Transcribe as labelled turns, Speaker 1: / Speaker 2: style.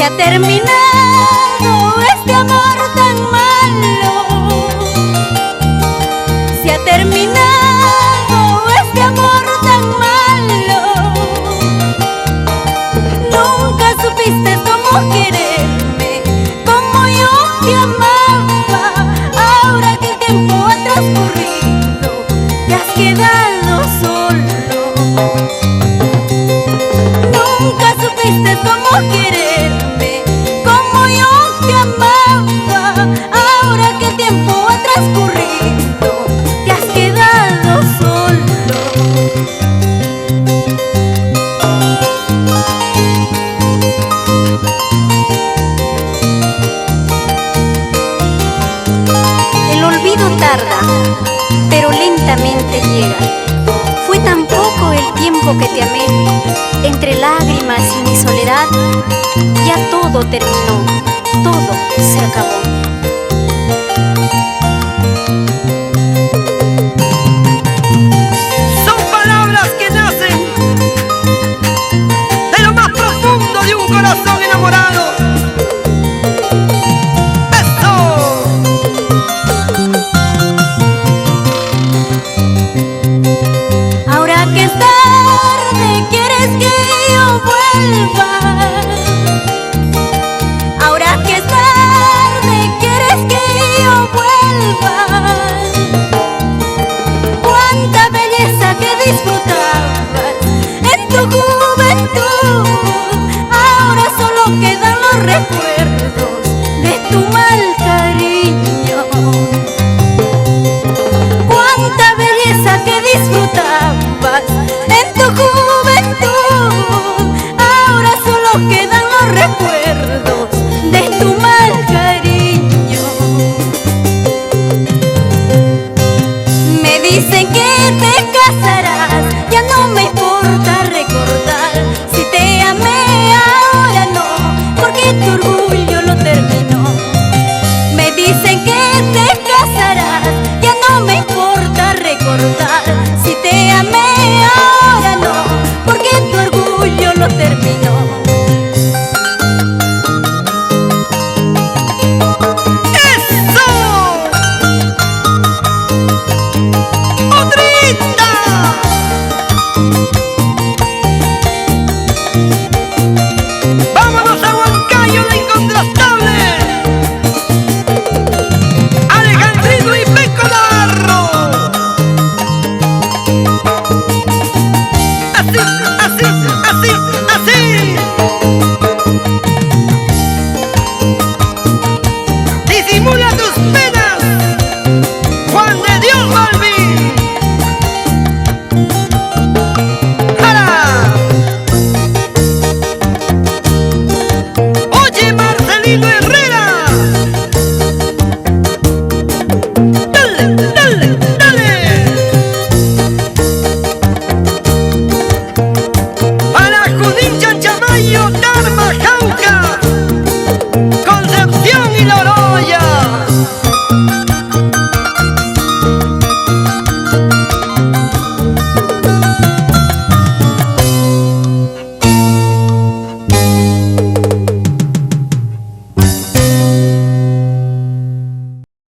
Speaker 1: ha terminado este amor tan malo. Se ha terminado este amor tan malo. Nunca supiste cómo quererme, como yo te amaba. Ahora que el tiempo ha transcurrido, te has quedado solo. Nunca supiste cómo quererme, como yo te amaba. Ahora que el tiempo ha transcurrido, te has quedado solo. El olvido tarda, pero lentamente llega. Fue tan poco el tiempo que te amé. Entre lágrimas y mi soledad, ya todo terminó, todo se acabó.
Speaker 2: Son palabras que nacen de lo más profundo de un corazón enamorado. ¡Eso!
Speaker 1: Ahora que es tarde, ¿quieres que yo vuelva?